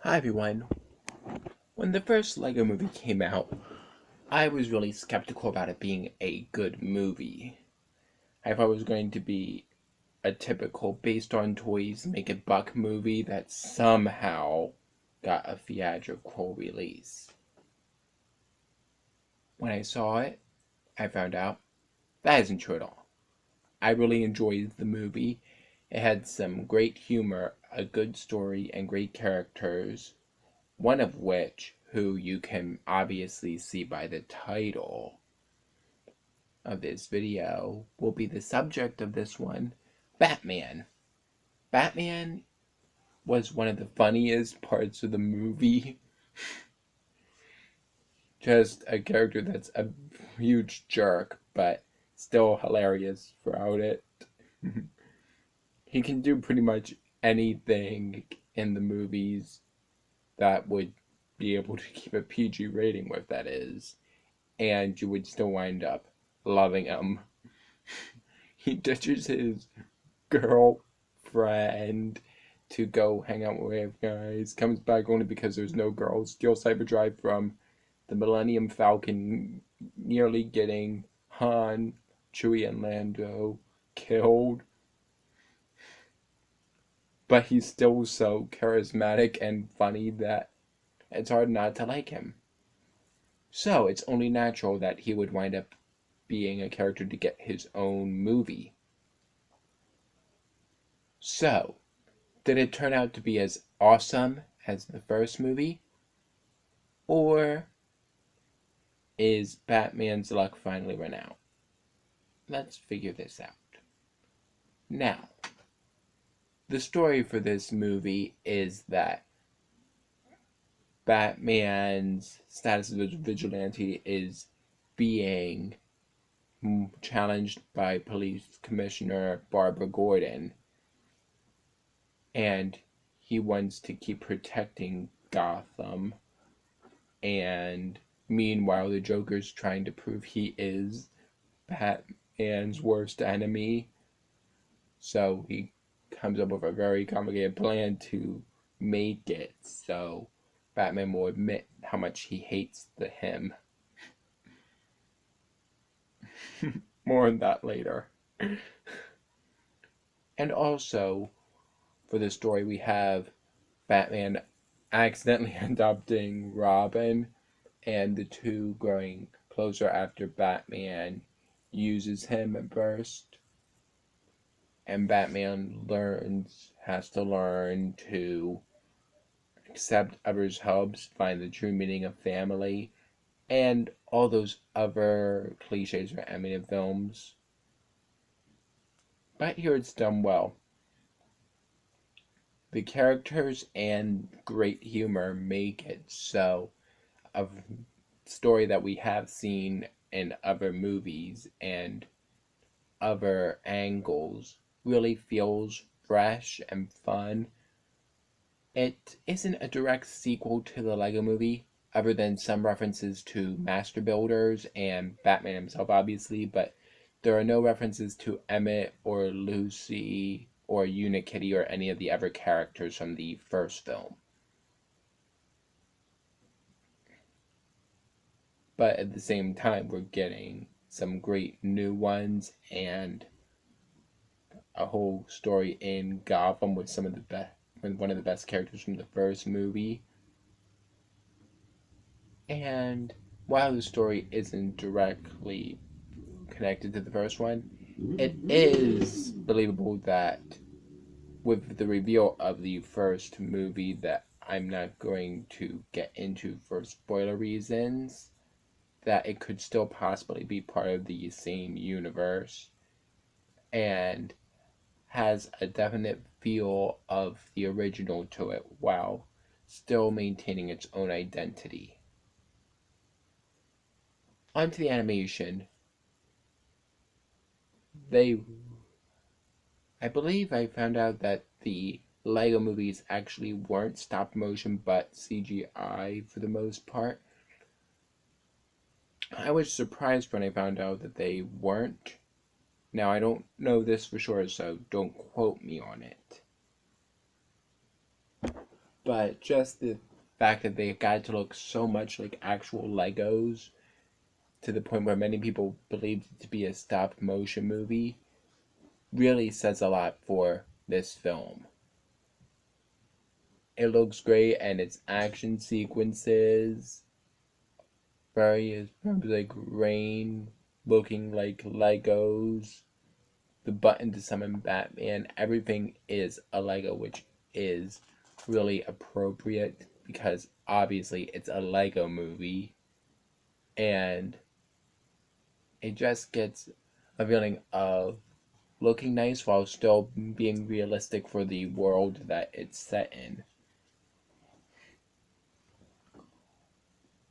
Hi everyone. When the first Lego movie came out, I was really skeptical about it being a good movie. I thought it was going to be a typical based on toys make a buck movie that somehow got a theatrical release. When I saw it, I found out that isn't true at all. I really enjoyed the movie. It had some great humor, a good story, and great characters, one of which, who you can obviously see by the title of this video, will be the subject of this one, Batman. Batman was one of the funniest parts of the movie. Just a character that's a huge jerk, but still hilarious throughout it. He can do pretty much anything in the movies that would be able to keep a PG rating with, that is, and you would still wind up loving him. He ditches his girlfriend to go hang out with guys, comes back only because there's no girls, steals Cyberdrive from the Millennium Falcon, nearly getting Han, Chewie, and Lando killed. But he's still so charismatic and funny that it's hard not to like him. So it's only natural that he would wind up being a character to get his own movie. So, did it turn out to be as awesome as the first movie? Or is Batman's luck finally run out? Let's figure this out. Now, the story for this movie is that Batman's status as a vigilante is being challenged by Police Commissioner Barbara Gordon, and he wants to keep protecting Gotham, and meanwhile the Joker's trying to prove he is Batman's worst enemy. So he comes up with a very complicated plan to make it so Batman will admit how much he hates him. More on that later. And also, for this story, we have Batman accidentally adopting Robin, and the two growing closer after Batman uses him at first. And Batman has to learn to accept others' helps, find the true meaning of family, and all those other cliches for animated films. But here it's done well. The characters and great humor make it so a story that we have seen in other movies and other angles really feels fresh and fun. It isn't a direct sequel to the Lego movie, other than some references to Master Builders and Batman himself, obviously, but there are no references to Emmett or Lucy or Unikitty or any of the other characters from the first film. But at the same time, we're getting some great new ones and a whole story in Gotham with some of the best, one of the best characters from the first movie. And while the story isn't directly connected to the first one, it is believable that with the reveal of the first movie that I'm not going to get into for spoiler reasons, that it could still possibly be part of the same universe and has a definite feel of the original to it while still maintaining its own identity. Onto the animation. They I believe I found out that the Lego movies actually weren't stop motion but CGI for the most part. I was surprised when I found out that they weren't. Now, I don't know this for sure, so don't quote me on it. but just the fact that they got to look so much like actual Legos to the point where many people believed it to be a stop motion movie really says a lot for this film. It looks great, and its action sequences, various forms like rain looking like Legos, the button to summon Batman, everything is a Lego, which is really appropriate because obviously it's a Lego movie, and it just gets a feeling of looking nice while still being realistic for the world that it's set in.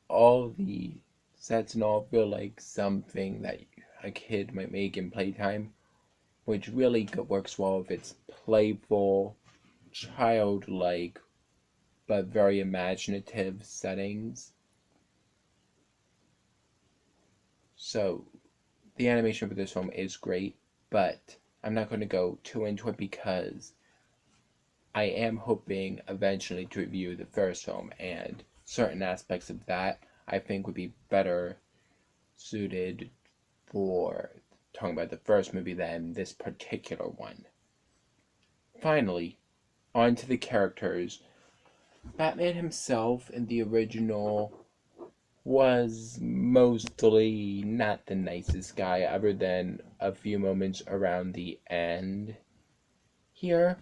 All the sets and all feel like something that a kid might make in playtime, which really works well if it's playful, childlike, but very imaginative settings. So the animation for this film is great, but I'm not going to go too into it because I am hoping eventually to review the first film, and certain aspects of that I think would be better suited for talking about the first movie than this particular one. Finally, on to the characters. Batman himself in the original was mostly not the nicest guy, other than a few moments around the end. Here,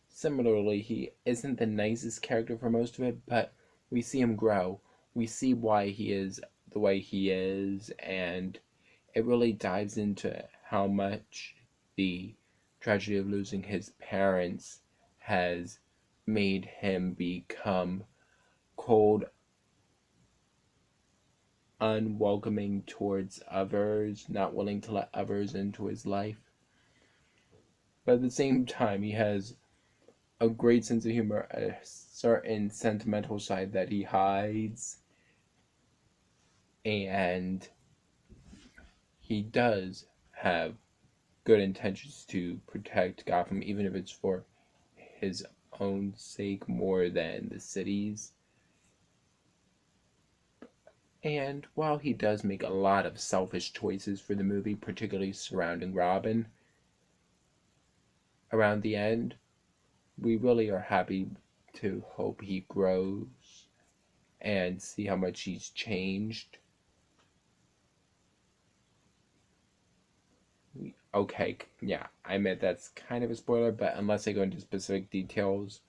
similarly, he isn't the nicest character for most of it, but we see him grow. We see why he is the way he is, and it really dives into how much the tragedy of losing his parents has made him become cold, unwelcoming towards others, not willing to let others into his life. But at the same time, he has a great sense of humor, a certain sentimental side that he hides, and he does have good intentions to protect Gotham, even if it's for his own sake more than the city's. And while he does make a lot of selfish choices for the movie, particularly surrounding Robin, around the end, we really are happy to hope he grows and see how much he's changed. Okay, yeah, I admit that's kind of a spoiler, but unless I go into specific details,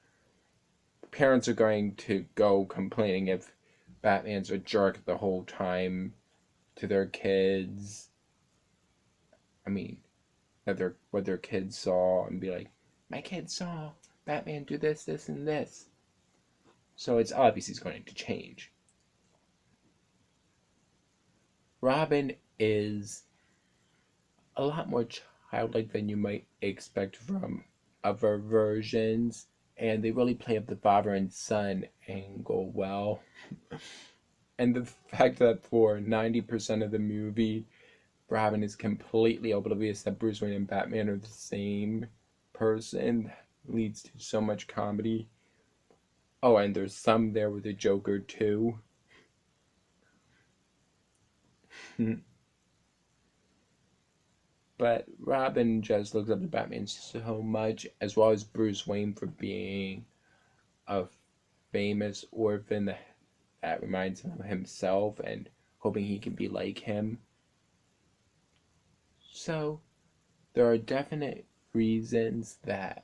parents are going to go complaining if Batman's a jerk the whole time to their kids. I mean, what their kids saw and be like, my kids saw Batman do this, this, and this. So it's obvious he's going to change. Robin is a lot more childlike than you might expect from other versions, and they really play up the father and son angle well. And the fact that for 90% of the movie, Robin is completely oblivious that Bruce Wayne and Batman are the same person leads to so much comedy. Oh, and there's some there with the Joker too. But Robin just looks up to Batman so much, as well as Bruce Wayne for being a famous orphan that reminds him of himself and hoping he can be like him. So there are definite reasons that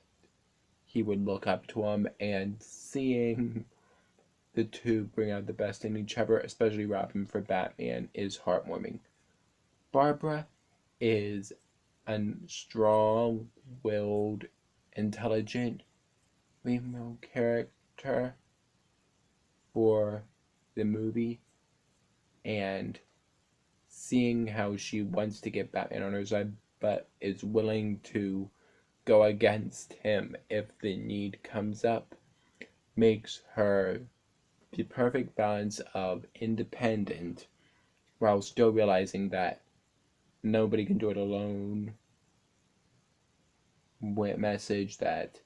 he would look up to him, and seeing the two bring out the best in each other, especially Robin for Batman, is heartwarming. Barbara is a strong willed, intelligent female character for the movie, and seeing how she wants to get Batman on her side but is willing to go against him if the need comes up makes her the perfect balance of independent while still realizing that nobody can do it alone. Message that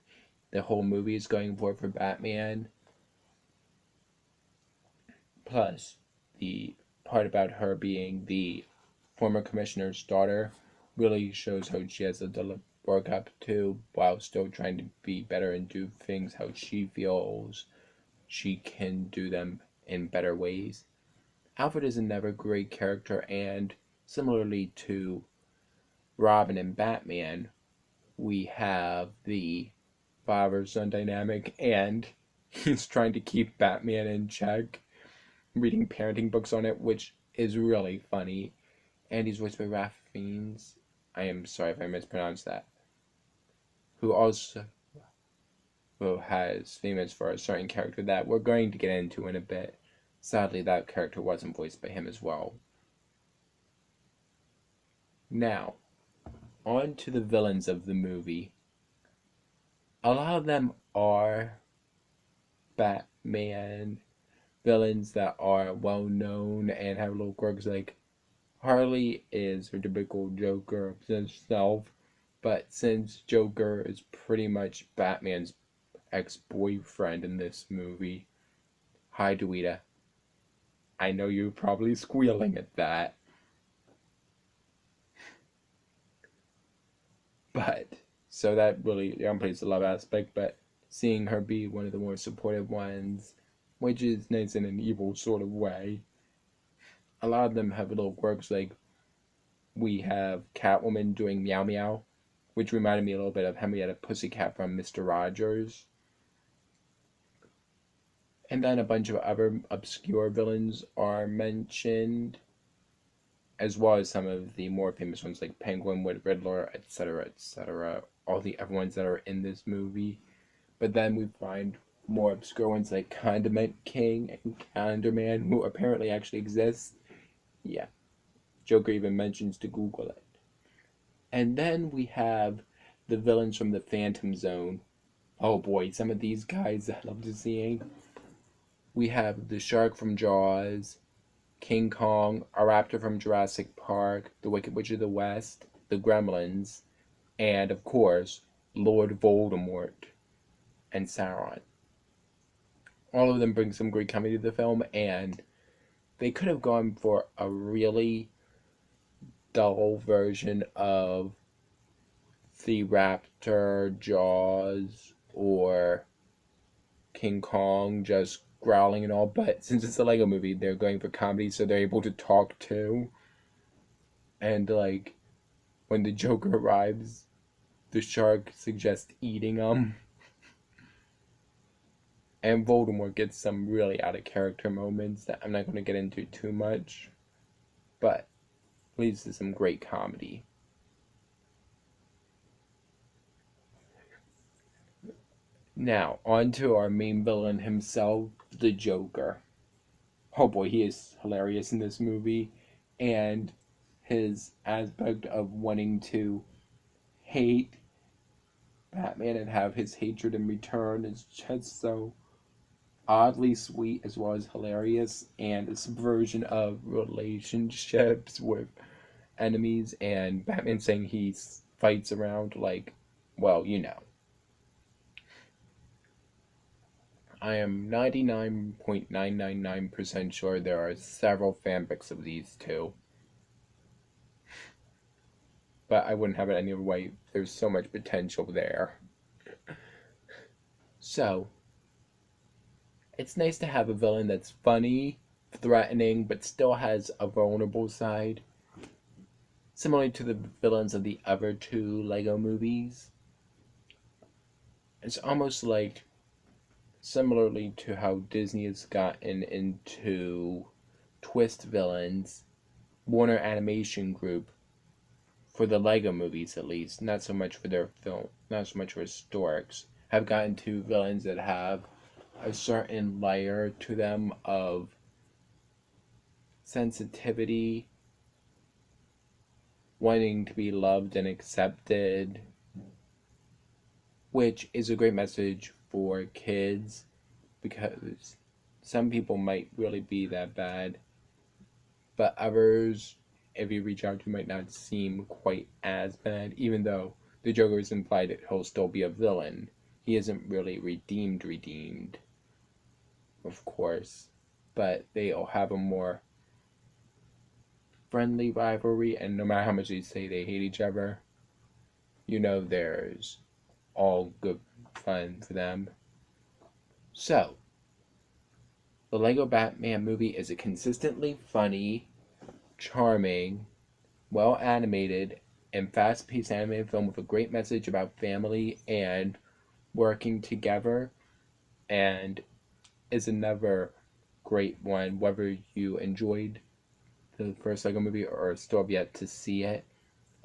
the whole movie is going for Batman. Plus, the part about her being the former commissioner's daughter really shows how she has to work up to while still trying to be better and do things how she feels she can do them in better ways. Alfred is another great character, and similarly to Robin and Batman, we have the father son dynamic, and he's trying to keep Batman in check, reading parenting books on it, which is really funny. And he's voiced by Ralph Fiennes. I am sorry if I mispronounced that. Who also has famous for a certain character that we're going to get into in a bit. Sadly, that character wasn't voiced by him as well. Now, on to the villains of the movie. A lot of them are Batman villains that are well known and have little quirks. Like Harley is her typical Joker himself, but since Joker is pretty much Batman's ex-boyfriend in this movie, hi Duita, I know you're probably squealing at that, but so that really downplays the love aspect. But seeing her be one of the more supportive ones, which is nice in an evil sort of way. A lot of them have little quirks, like we have Catwoman doing meow meow, which reminded me a little bit of Henrietta Pussycat from Mr. Rogers. And then a bunch of other obscure villains are mentioned, as well as some of the more famous ones like Penguin with Riddler, etc., etc. All the other ones that are in this movie. But then we find more obscure ones like Condiment King and Calendar Man, who apparently actually exist. Yeah, Joker even mentions to Google it. And then we have the villains from the Phantom Zone. Oh boy, some of these guys I love to seeing. We have the shark from Jaws, King Kong, a raptor from Jurassic Park, the Wicked Witch of the West, the Gremlins, and of course, Lord Voldemort and Sauron. All of them bring some great comedy to the film, and they could have gone for a really dull version of the Raptor, Jaws, or King Kong just growling and all, but since it's a Lego movie, they're going for comedy, so they're able to talk too. And like when the Joker arrives, the shark suggests eating him. And Voldemort gets some really out of character moments that I'm not going to get into too much, but leads to some great comedy. Now, on to our main villain himself, the Joker. Oh boy, he is hilarious in this movie, and his aspect of wanting to hate Batman and have his hatred in return is just so oddly sweet as well as hilarious, and a subversion of relationships with enemies, and Batman saying he fights around like, well, you know. I am 99.999% sure there are several fanfics of these two, but I wouldn't have it any other way. There's so much potential there. So, it's nice to have a villain that's funny, threatening, but still has a vulnerable side. Similar to the villains of the other two Lego movies. It's almost like, similarly to how Disney has gotten into twist villains, Warner Animation Group, for the Lego movies at least, not so much for their film, not so much for historics, have gotten to villains that have a certain layer to them of sensitivity, wanting to be loved and accepted, which is a great message for kids because some people might really be that bad, but others, if you reach out to, might not seem quite as bad, even though the Joker is implied that he'll still be a villain. he isn't really redeemed, of course, but they all have a more friendly rivalry, and no matter how much they say they hate each other, there's all good fun for them. So, the Lego Batman movie is a consistently funny, charming, well animated, and fast paced animated film with a great message about family and working together, and is another great one, whether you enjoyed the first Lego movie or still have yet to see it,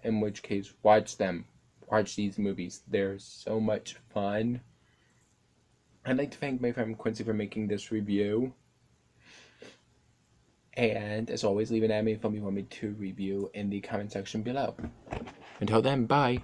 in which case, watch them. Watch these movies. They're so much fun. I'd like to thank my friend Quincy for making this review. And as always, leave an anime film you want me to review in the comment section below. Until then, bye.